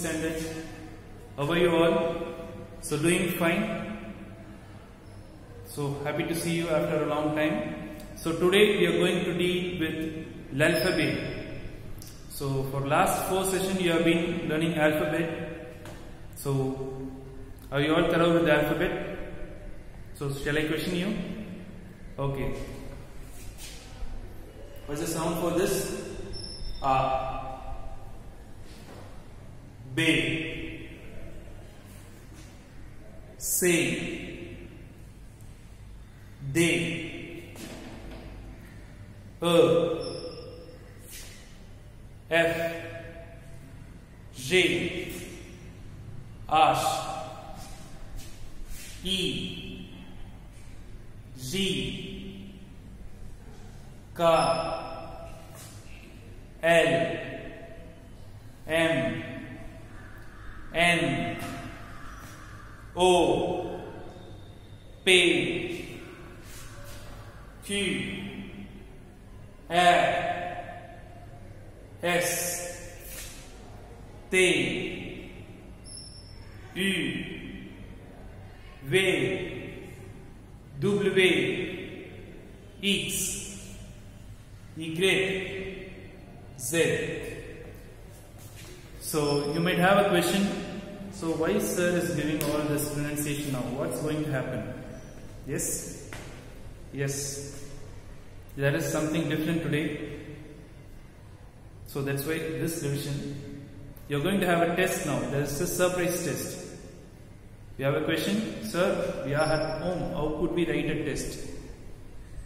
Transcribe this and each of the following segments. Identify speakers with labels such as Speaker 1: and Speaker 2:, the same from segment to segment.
Speaker 1: standard. How are you all? So doing fine? So happy to see you after a long time. So today we are going to deal with l'alphabet. So for last 4 sessions you have been learning alphabet. So are you all thorough with the alphabet? So shall I question you? Okay. What's the sound for this? A, B, C, D, E, F, G, H, E, G, K, L, M, N, O, P, Q, R, S, T, U, V, W, X, Y, Z. So you might have a question. So why sir is giving all this pronunciation now? What's going to happen? Yes? Yes. There is something different today. So that's why this division. You're going to have a test now. There is a surprise test. You have a question? Sir, we are at home. How could we write a test?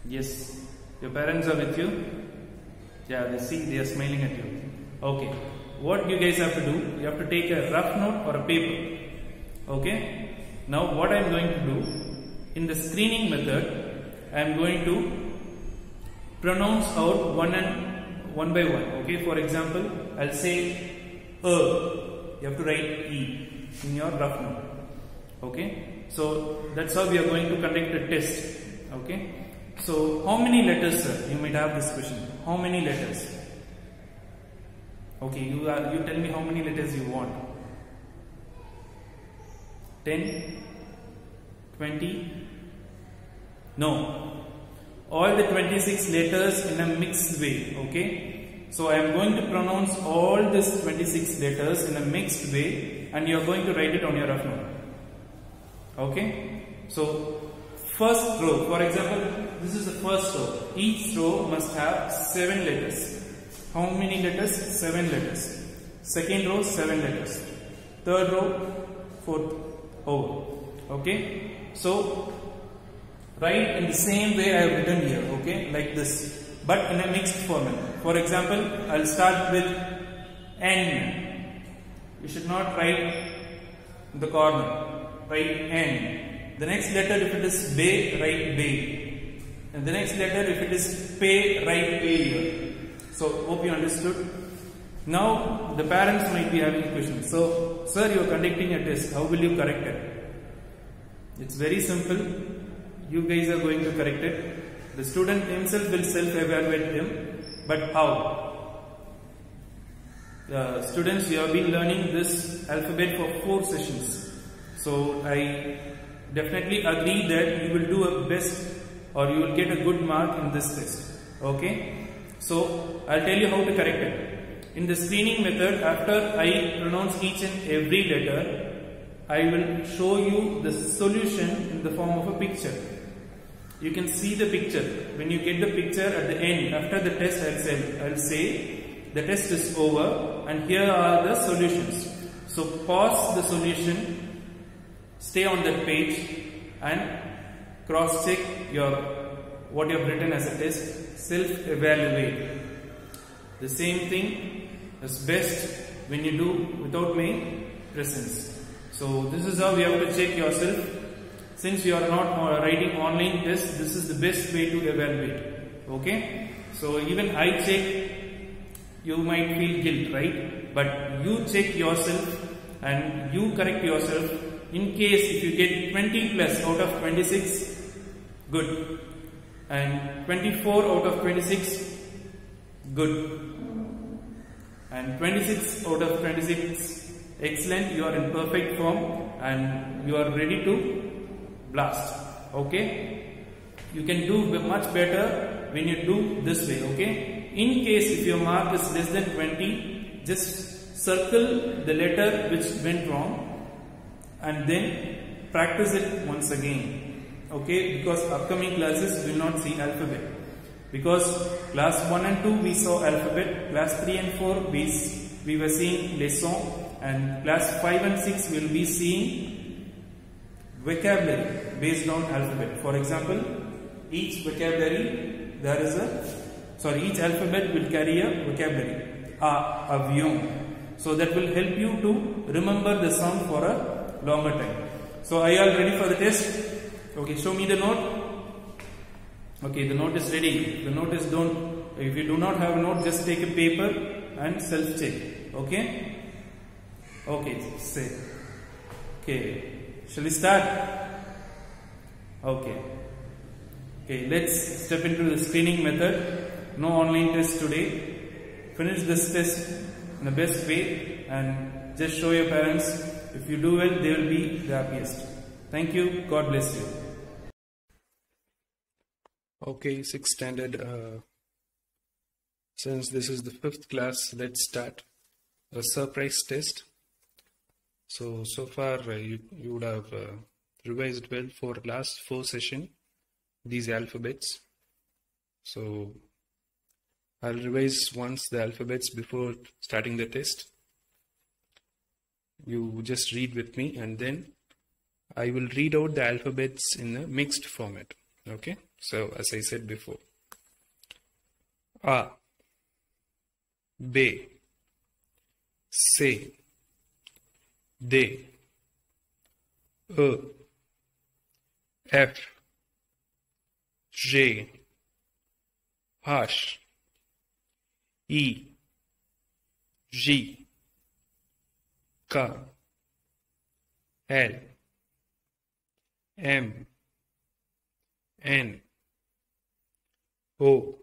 Speaker 1: Yes. Your parents are with you? Yeah, they are smiling at you. Okay. What you guys have to do, you have to take a rough note or a paper. Okay. Now what I am going to do, in the screening method, I am going to pronounce out one by one. Okay. For example, I'll say You have to write E in your rough note. Okay. So that's how we are going to conduct a test. Okay. So how many letters, sir? You might have this question. How many letters? Okay, you tell me how many letters you want. 10, 20? No. All the 26 letters in a mixed way. Okay. So I am going to pronounce all these 26 letters in a mixed way, and you are going to write it on your rough note. Okay. So first row, for example, this is the first row. Each row must have 7 letters. How many letters? 7 letters. Second row, 7 letters. Third row, 4th over. Okay. So write in the same way I have written here. Okay, like this, but in a mixed format. For example, I'll start with N. You should not write in the corner. Write N. The next letter, if it is B, write B. And the next letter, if it is P, write P here. So, hope you understood. Now, the parents might be having a question. So, sir, you are conducting a test. How will you correct it? It's very simple. You guys are going to correct it. The student himself will self-evaluate them. But how? Students, you have been learning this alphabet for 4 sessions. So, I definitely agree that you will do a best, or you will get a good mark in this test. Okay. So I'll tell you how to correct it. In the screening method, after I pronounce each and every letter, I will show you the solution in the form of a picture. You can see the picture. When you get the picture at the end, after the test, I'll say the test is over and here are the solutions. So pause the solution, stay on that page and cross check what you have written as a test, self-evaluate. The same thing is best when you do without my presence. So this is how you have to check yourself. Since you are not writing online test, this is the best way to evaluate. Okay. So even I check, you might feel guilt, right? But you check yourself and you correct yourself. In case if you get 20 plus out of 26, good. And 24 out of 26, good. And 26 out of 26, Excellent, you are in perfect form and you are ready to blast. Okay, you can do much better when you do this way. Okay, in case if your mark is less than 20, just circle the letter which went wrong and then practice it once again. Okay, because upcoming classes will not see alphabet, because class 1 and 2 we saw alphabet, class 3 and 4 we were seeing leçon, and class 5 and 6 will be seeing vocabulary based on alphabet. For example, each vocabulary each alphabet will carry a vocabulary. Avion. So that will help you to remember the sound for a longer time. So are you all ready for the test? Okay, show me the note. Okay, the note is ready. The note is done. If you do not have a note, just take a paper and self-check. Okay? Okay, say. Okay, shall we start? Okay. Okay, let's step into the screening method. No online test today. Finish this test in the best way and just show your parents. If you do well, they will be the happiest. Thank you. God bless you. Okay, 6th standard. Since this is the 5th class, let's start a surprise test. So far you would have revised well for last 4 sessions these alphabets. So I'll revise once the alphabets before starting the test. You just read with me and then I will read out the alphabets in a mixed format. Okay, so as I said before, A, B, C, D, E, F, G, H, I, J, K, L, M, N, O,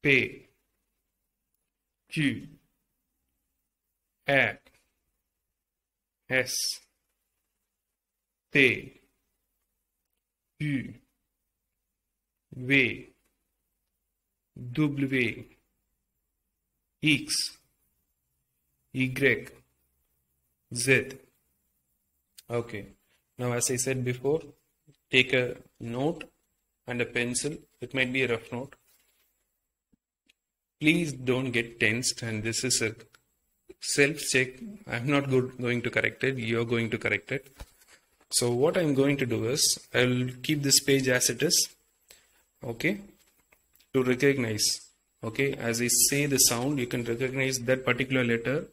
Speaker 1: P, Q, R, S, T, U, V, W, X, Y, Z. Okay. Now, as I said before, take a note and a pencil. It might be a rough note. Please don't get tensed, and this is a self-check. I'm not going to correct it. You're going to correct it. So what I'm going to do is, I'll keep this page as it is. Okay. To recognize. Okay. As I say the sound, you can recognize that particular letter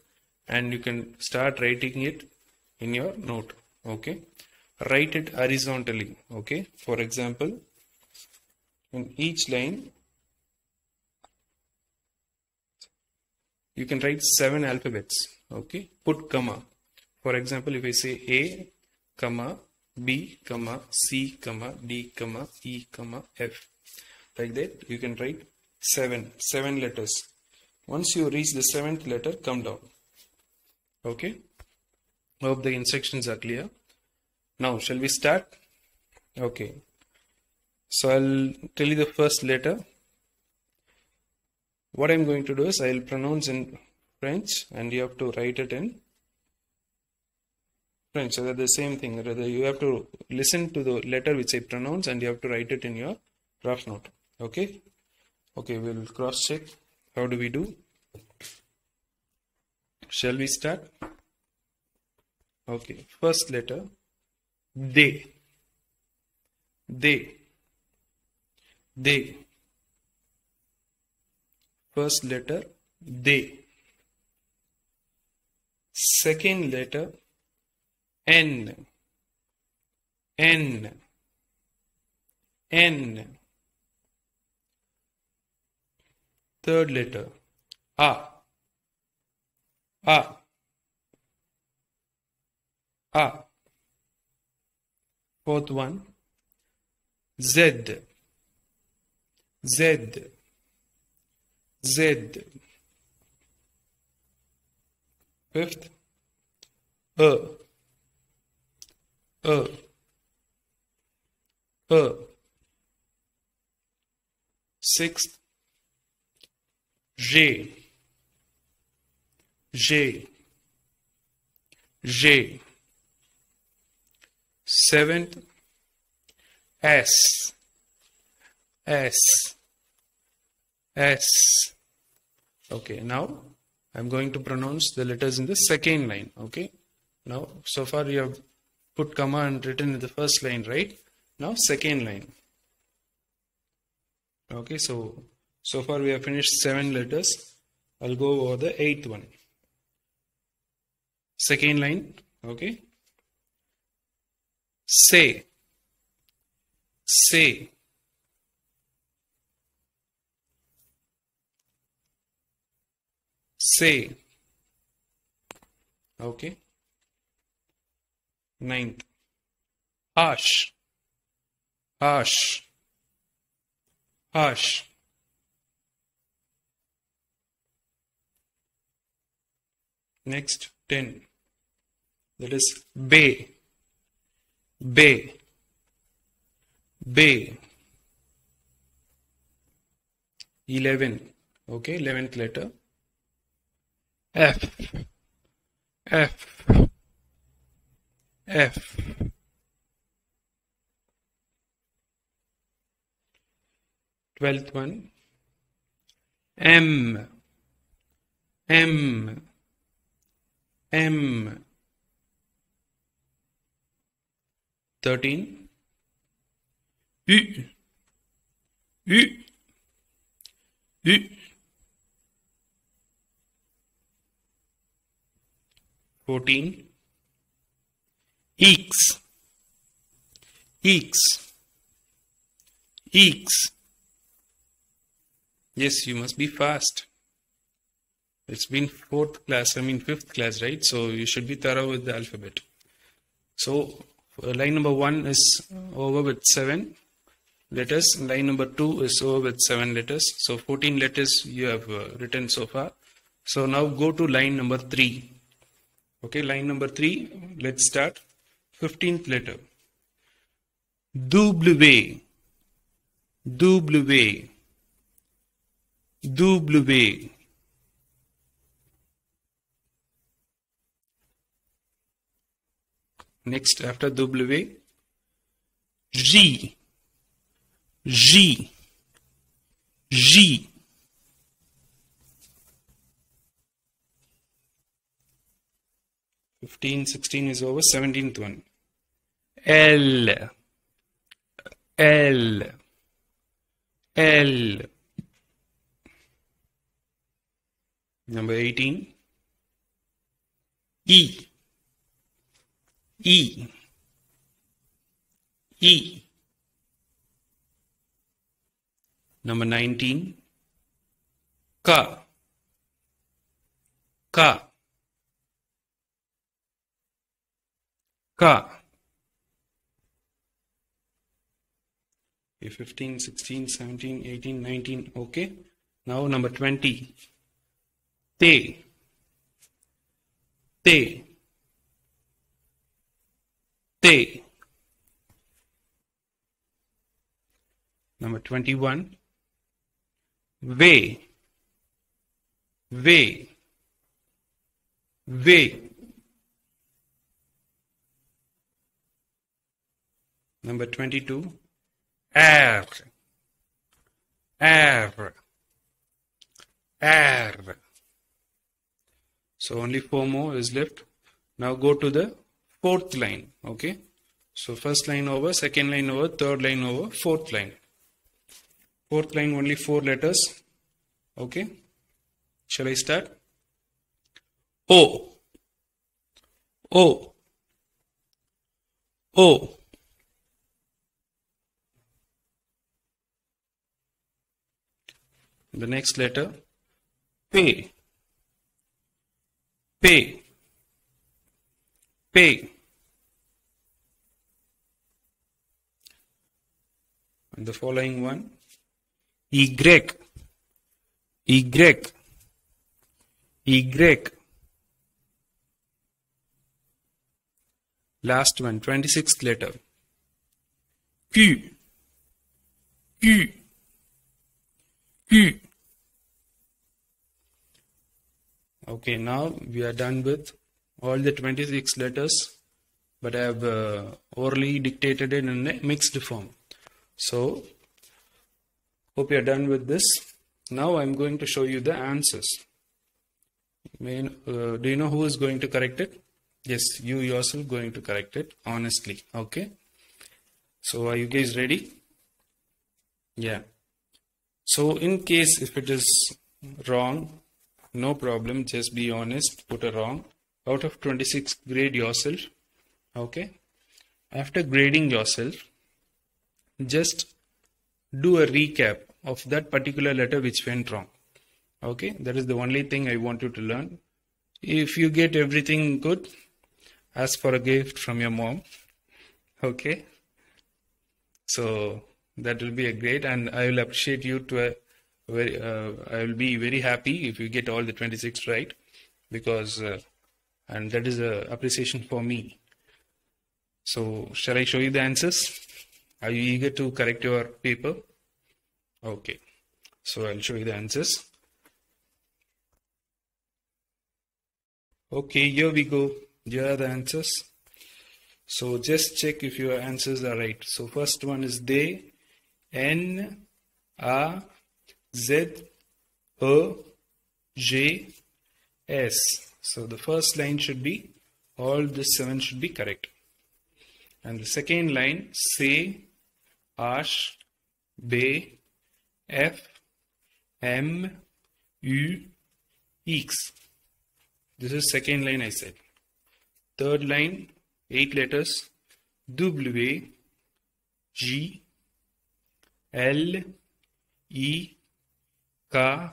Speaker 1: and you can start writing it in your note. Okay. Write it horizontally. Okay. For example, in each line, you can write 7 alphabets. Okay. Put comma. For example, if I say A, comma, B, comma, C, comma, D, comma, E, comma, F. Like that, you can write 7 letters. Once you reach the 7th letter, come down. Okay. Hope the instructions are clear. Now, shall we start? Okay. So, I'll tell you the first letter. What I'm going to do is, I'll pronounce in French and you have to write it in French. So, that's the same thing. Rather, you have to listen to the letter which I pronounce and you have to write it in your rough note. Okay? Okay, we'll cross check. How do we do? Shall we start? Okay, first letter. D. First letter D. Second letter N. Third letter A. Fourth one Z. Fifth, Sixth, J. Seventh, S. Okay, now I'm going to pronounce the letters in the second line. Okay, now so far you have put comma and written in the first line, right? Now second line. Okay, so far we have finished 7 letters. I'll go over the 8th one. Second line. Okay, say. Say. Okay. 9th, hush. Next, 10. That is bay. 11. Okay, 11th letter. F. 12th one. M. 13. U. 14. Eeks. Yes, you must be fast. It's been 5th class, right? So you should be thorough with the alphabet. So line number 1 is over with 7 letters. Line number 2 is over with 7 letters. So 14 letters you have written so far. So now go to line number 3. Okay, line number 3, let's start. 15th letter. W. Next, after W, G. Fifteen, 16 is over. 17th one. L. Number 18. E. Number 19. Ka. Okay, 15, 16, 17, 18, 19. Okay. Now number 20. Te. Number 21. Way. Number 22. Air. So only 4 more is left. Now go to the 4th line. Okay. So first line over, second line over, third line over, 4th line. 4th line only 4 letters. Okay. Shall I start? O. The next letter. Pay. And the following one. Y. Last one, 26th letter. Q. Q. Q. Okay, now we are done with all the 26 letters, but I have orally dictated it in a mixed form. So, hope you are done with this. Now I am going to show you the answers. Do you know who is going to correct it? Yes, you yourself going to correct it honestly. Okay. So are you guys ready? Yeah. So in case if it is wrong, no problem. Just be honest. Put a wrong. Out of 26, grade yourself. Okay. After grading yourself, just do a recap of that particular letter which went wrong. Okay. That is the only thing I want you to learn. If you get everything good, ask for a gift from your mom. Okay. So that will be a great, and I will appreciate you to a very, I will be very happy if you get all the 26 right, because and that is a appreciation for me. So shall I show you the answers? Are you eager to correct your paper? Okay. So I'll show you the answers. Okay, here we go. Here are the answers. So just check if your answers are right. So first one is they, N, A, Z, E, J, S. So the first line should be, all the 7 should be correct. And the second line, C, Ash, B, F, M, U, X. This is second line I said. Third line, 8 letters, W, G, L, E, K,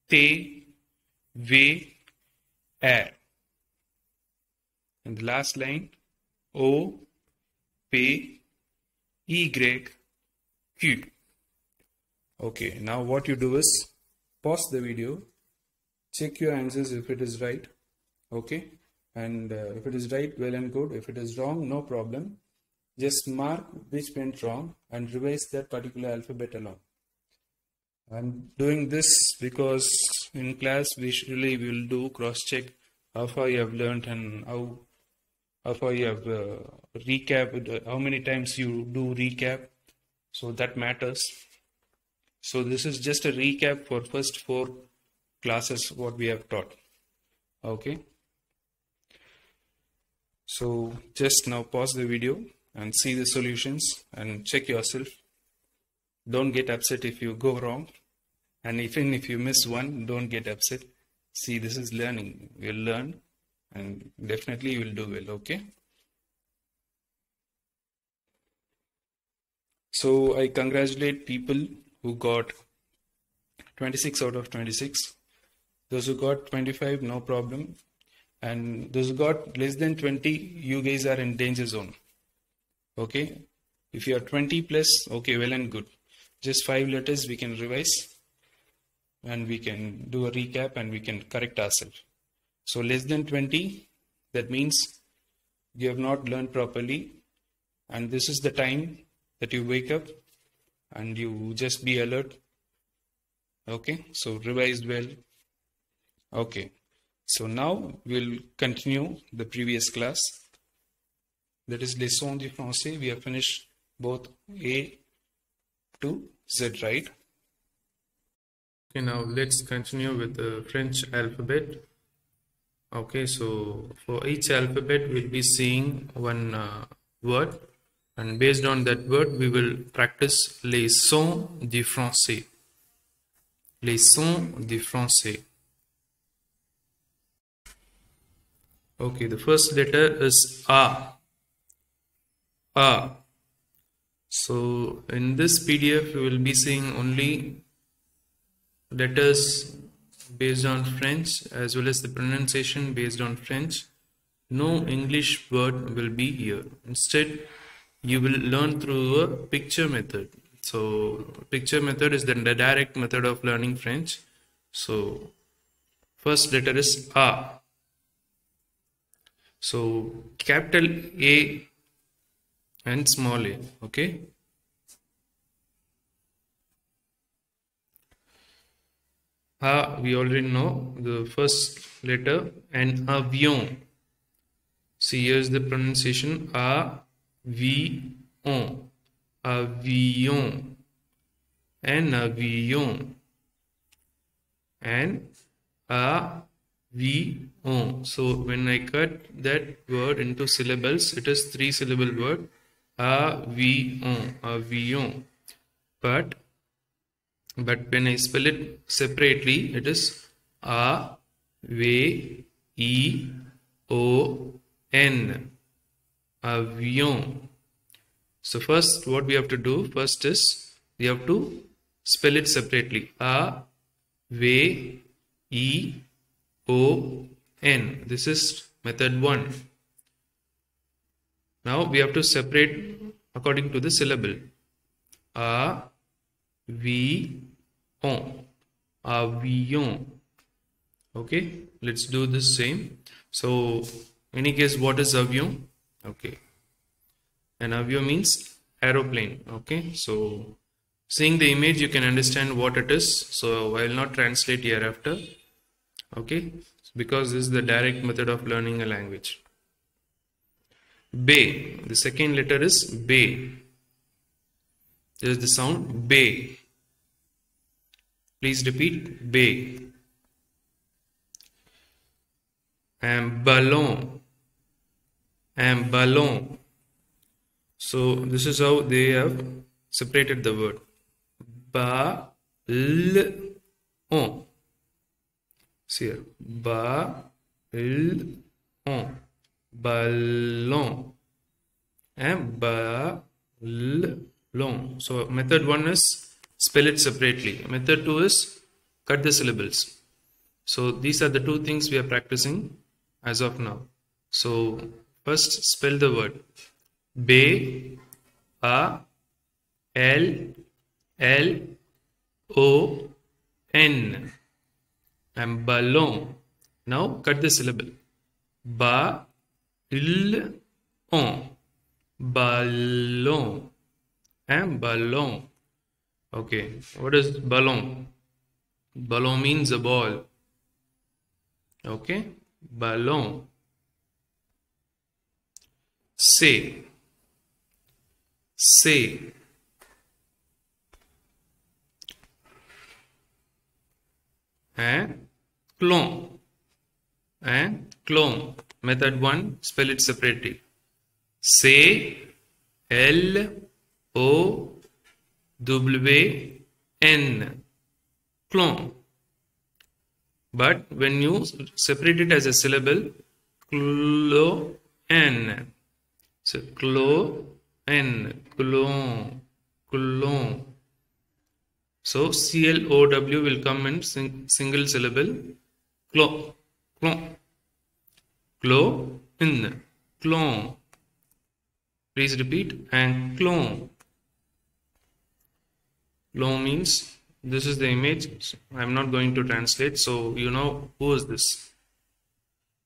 Speaker 1: T, V, R. And the last line, O, P, Y, Q. Okay, now what you do is pause the video, check your answers if it is right. Okay, and if it is right, well and good. If it is wrong, no problem. Just mark which went wrong and revise that particular alphabet along. I'm doing this because in class we usually will do cross check how far you have learned and how far you have recapped, how many times you do recap. So that matters. So this is just a recap for first 4 classes what we have taught. Okay. So just now pause the video and see the solutions and check yourself. Don't get upset if you go wrong, and even if you miss one, don't get upset. See, this is learning. You'll learn and definitely you will do well. Okay. So I congratulate people who got 26 out of 26. Those who got 25, no problem. And those who got less than 20, you guys are in danger zone. Okay. If you are 20 plus, okay, well and good. Just 5 letters we can revise and we can do a recap and we can correct ourselves. So less than 20, that means you have not learned properly, and this is the time that you wake up and you just be alert. Okay, so revise well. Okay, so now we'll continue the previous class, that is leçon du français. We have finished both A to Z, right? Okay, now let's continue with the French alphabet. Okay, so for each alphabet we'll be seeing one word, and based on that word we will practice les sons du français. Les sons du français. Okay, the first letter is A. A. So in this PDF we will be seeing only letters based on French as well as the pronunciation based on French. No English word will be here. Instead, you will learn through a picture method. So picture method is the direct method of learning French. So first letter is A. So capital A and small a. Okay. We already know the first letter, and avion. See, here's the pronunciation avion, avion, and avion, and avion. So when I cut that word into syllables, it is 3-syllable word, avion, avion. But when I spell it separately, it is a v e o n, avion. So first, what we have to do first is we have to spell it separately, a v e o n. This is method 1. Now we have to separate according to the syllable, a avion, avion. Okay, let's do the same. So any guess what is avion? Okay, an avion means aeroplane. Okay, so seeing the image you can understand what it is, so I will not translate hereafter. Okay, because this is the direct method of learning a language. Bay, the second letter is bay. There is the sound bay. Please repeat, bay. And ballon, and ballon. So this is how they have separated the word. Ballon. See here, ballon, ballon, and ballon. So method 1 is spell it separately. Method 2 is cut the syllables. So these are the two things we are practicing as of now. So first spell the word B A L L O N, and ballon. Now cut the syllable. Ba il on, ballon, and ballon. Okay, what is ballon? Ballon means a ball. Okay, ballon. Say, say. And clone, and clone. Method 1, spell it separately. Say, L O W N, clone. But when you separate it as a syllable, clone. So clone, clone, clone. So CLOW will come in single syllable. Clone, clone, clone, clone. Please repeat, and clone. Clone means this is the image. I'm not going to translate, so you know who is this.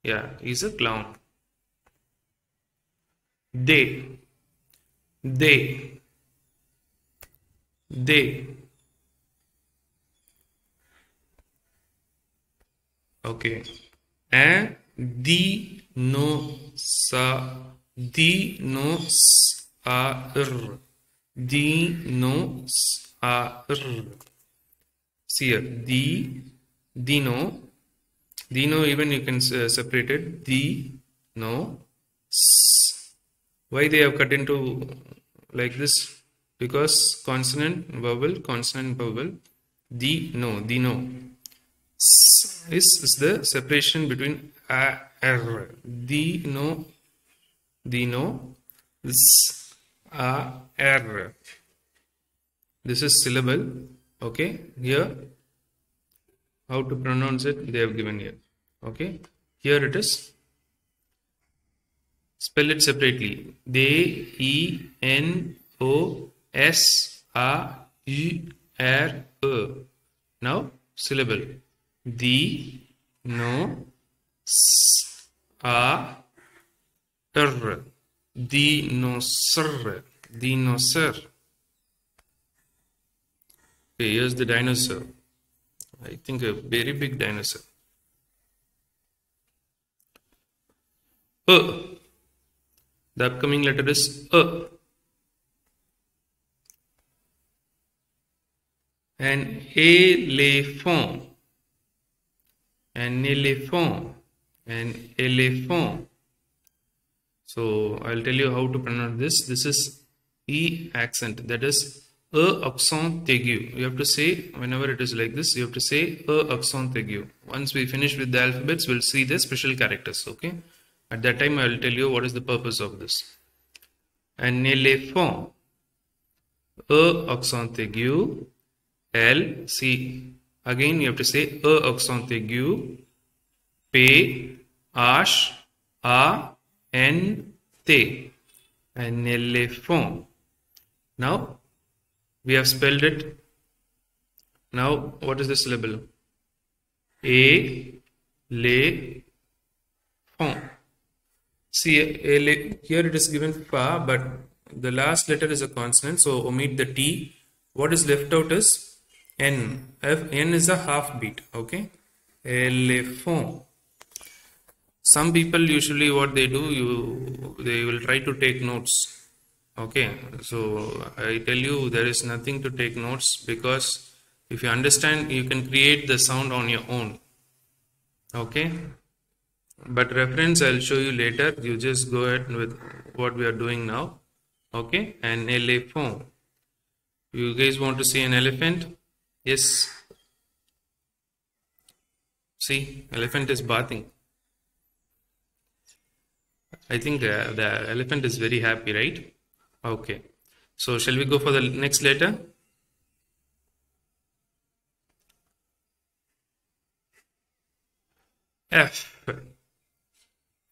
Speaker 1: Yeah, he's a clown. They. Okay. And dinosaur. See here, dino, even you can separate it. Dino. Why they have cut into like this? Because consonant, vowel, consonant, vowel. Dino. Is the separation between a, r. Dino, a, r. This is syllable. Okay, here how to pronounce it they have given here. Okay, here it is. Spell it separately. D-E-N-O-S-A-U-R-E. Now syllable. R. Dinosaur. Dinosaur. Okay, here's the dinosaur. I think a very big dinosaur. The upcoming letter is A. An elephant. An elephant. An elephant. So I'll tell you how to pronounce this. This is E accent. That is accent aigu. You have to say, whenever it is like this, you have to say accent aigu. Once we finish with the alphabets, we'll see the special characters. Okay. At that time, I will tell you what is the purpose of this. An elephant. Accent aigu. L. C. Again, you have to say accent aigu. P. Ash. A. N. T. An elephant. Now, we have spelled it. Now, what is the syllable? A. Le. Font. See, here it is given fa, but the last letter is a consonant, so omit the T. What is left out is N. N is a half beat, okay? Elephant. Some people usually what they do, they will try to take notes. Okay, so I tell you there is nothing to take notes, because if you understand, you can create the sound on your own. Okay, but reference I'll show you later. You just go ahead with what we are doing now. Okay, an elephant. You guys want to see an elephant? Yes. See, elephant is bathing. I think the elephant is very happy, right? Okay. So shall we go for the next letter? F.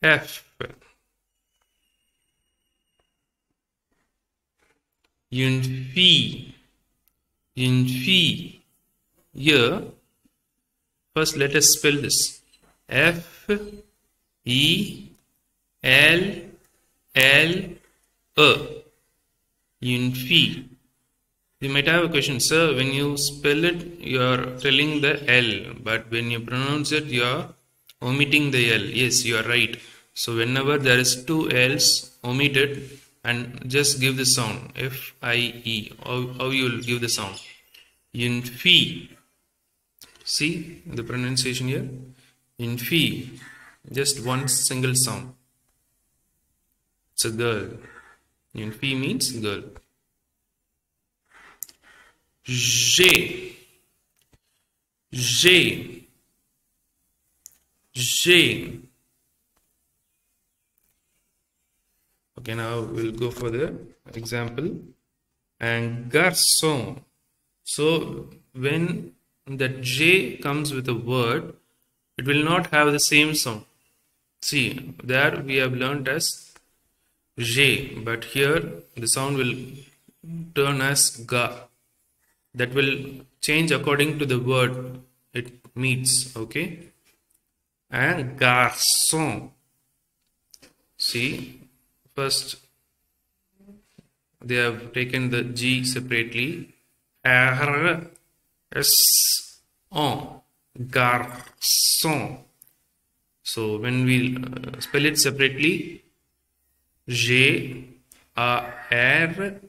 Speaker 1: F. Une fille. Here, first let us spell this. F. E. L. L. E. Une fille. You might have a question, sir. When you spell it, you are telling the L, but when you pronounce it, you are omitting the L. Yes, you are right. So whenever there is two L's, omit it and just give the sound. F-I-E. How you will give the sound? Une fille. See the pronunciation here? Une fille. Just one single sound. It's a girl. Une fille means girl. G. Okay, now we'll go for the example. And garçon. So when the J comes with a word, it will not have the same sound. See, there we have learned as J, but here the sound will turn as ga. That will change according to the word it meets. Okay. And garçon. See, first they have taken the G separately. R S on. Garçon. So when we spell it separately, J A R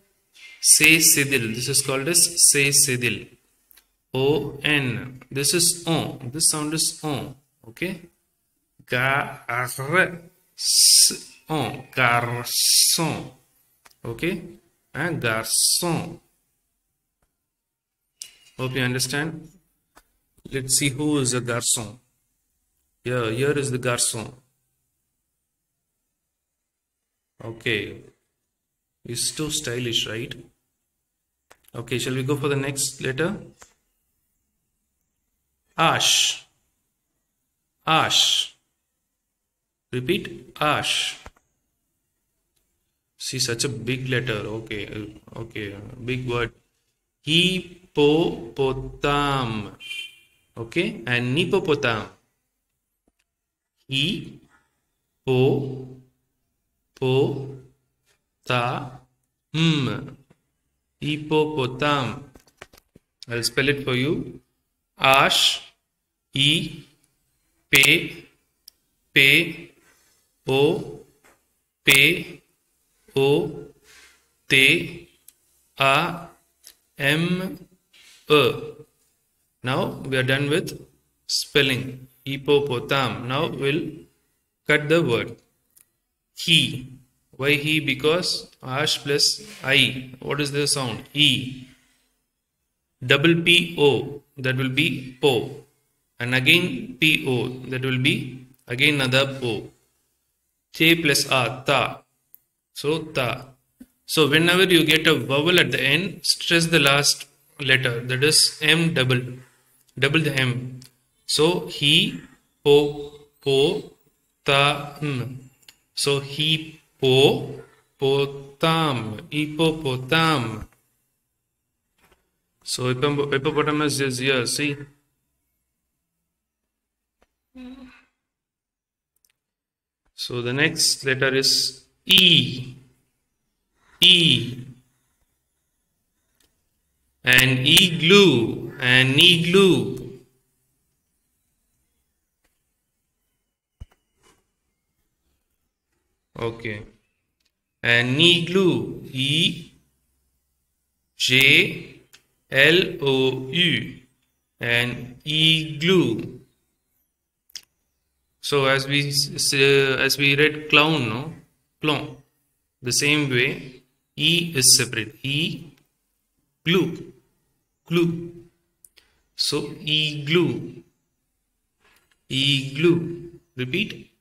Speaker 1: C cédille. This is called as C cédille. O N. This is on. This sound is on. Okay. Garçon. Garçon. Okay. And garçon. Hope you understand. Let's see who is a garçon. Yeah, here is the garçon. Okay. It's too stylish, right? Okay, shall we go for the next letter? Ash. Ash. Repeat. Ash. See, such a big letter. Okay. Okay. Big word. Hippopotam. Okay. And hippopotam. Hippopotam. po ta hippopotam. I'll spell it for you. Ash e pe pe o pe o te a m e. Now we are done with spelling hippopotam. Now we'll cut the word he. Why he? Because ash plus I. What is the sound? E. Double P O, that will be po. And again P O, that will be again another po. T plus A, ta. So ta. So whenever you get a vowel at the end, stress the last letter. That is M double. Double the M. So he, po, po, ta, m. So he, po, potam, hippopotam. So hippopotamus is here, see. So the next letter is E. E. And igloo. And igloo. Okay. And igloo. E. J. L-O-U. And igloo. So as we read clown, no? Clown. The same way, E is separate. E, glue, glue. So igloo, igloo. Repeat.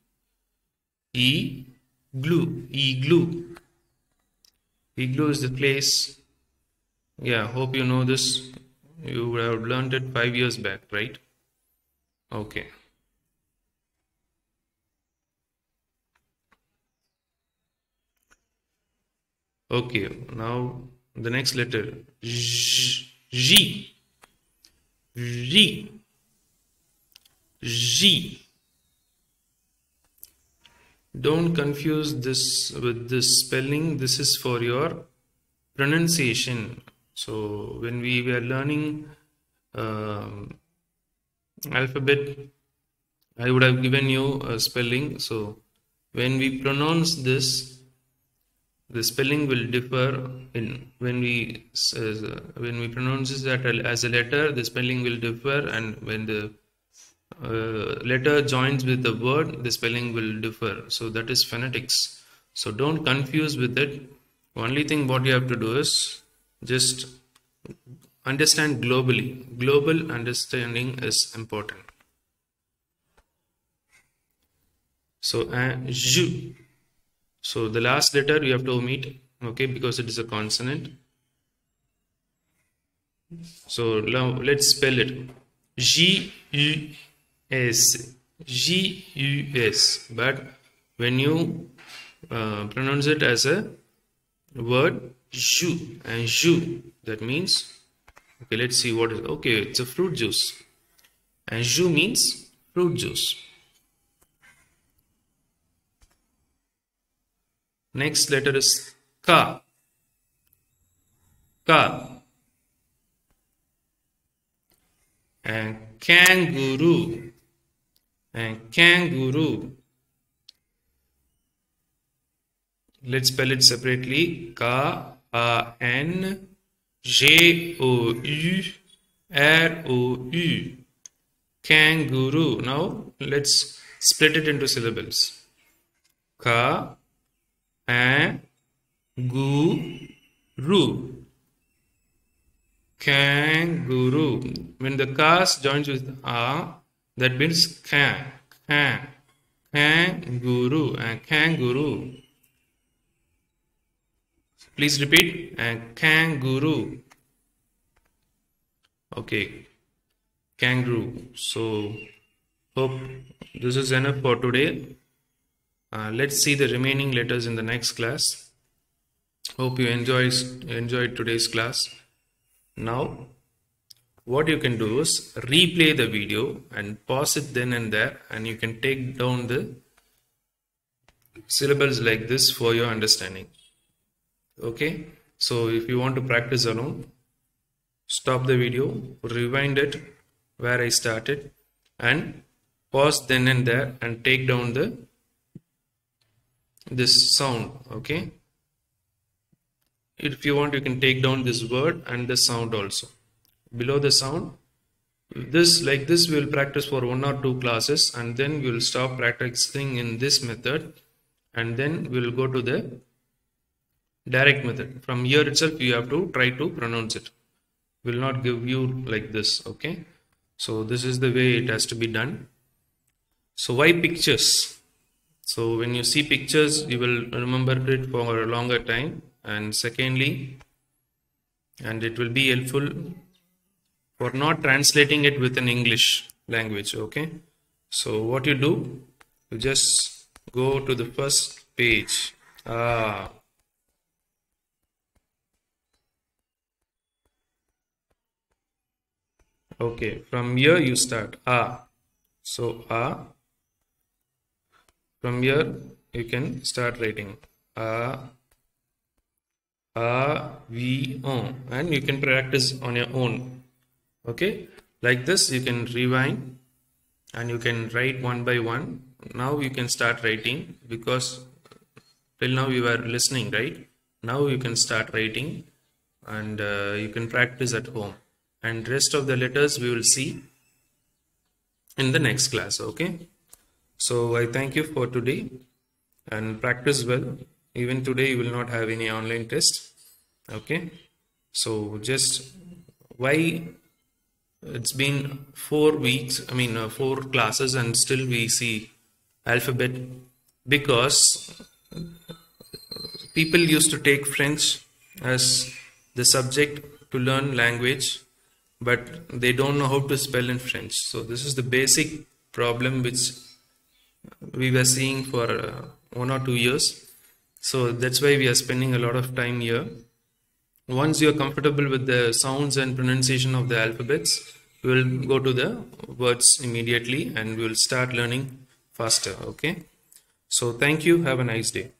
Speaker 1: Igloo, igloo. Igloo is the place. Yeah, hope you know this. You would have learned it 5 years back, right? Okay. Okay, now the next letter. J. J. J. Don't confuse this with this spelling. This is for your pronunciation. So when we were learning alphabet, I would have given you a spelling. So when we pronounce this, the spelling will differ. In when we pronounce this as a letter, the spelling will differ, and when the letter joins with the word, the spelling will differ. So that is phonetics. So don't confuse with it. Only thing what you have to do is just understand globally. Global understanding is important. So ju. So the last letter you have to omit, okay, because it is a consonant. So now let's spell it. G-U-S. G-U-S. But when you pronounce it as a word, ju and ju, that means, okay, let's see what is, okay, it's a fruit juice. And ju means fruit juice. Next letter is ka. Ka. And kangaroo. And kangaroo. Let's spell it separately. K-A-N-G-O-U-R-O-U. Kangaroo. Now let's split it into syllables. Ka. And guru. Kangaroo. When the kas joins with a, that means can. Kangaroo. And kangaroo. Please repeat. And kangaroo. Okay. Kangaroo. So hope this is enough for today. Let's see the remaining letters in the next class. Hope you enjoyed today's class. Now, what you can do is replay the video and pause it then and there, and you can take down the syllables like this for your understanding. Okay, so if you want to practice alone, stop the video, rewind it where I started, and pause then and there and take down this sound. Okay, if you want, you can take down this word and the sound also. Below the sound, this like this we will practice for 1 or 2 classes, and then we will stop practicing in this method, and then we will go to the direct method. From here itself you have to try to pronounce it. Will not give you like this. Okay, so this is the way it has to be done. So why pictures? So when you see pictures, you will remember it for a longer time, and secondly, and it will be helpful for not translating it with an English language. Okay, so what you do, you just go to the first page. Okay, from here you start. So from here you can start writing V O, and you can practice on your own. Okay, like this you can rewind and you can write one by one. Now you can start writing, because till now you were listening, right? Now you can start writing, and you can practice at home, and rest of the letters we will see in the next class. Okay, so I thank you for today, and practice well. Even today you will not have any online test. Okay, so just why it's been 4 weeks, 4 classes, and still we see alphabet, because people used to take French as the subject to learn language, but they don't know how to spell in French. So this is the basic problem which we were seeing for 1 or 2 years. So that's why we are spending a lot of time here. Once you are comfortable with the sounds and pronunciation of the alphabets, we will go to the words immediately, and we will start learning faster. Okay, so thank you. Have a nice day.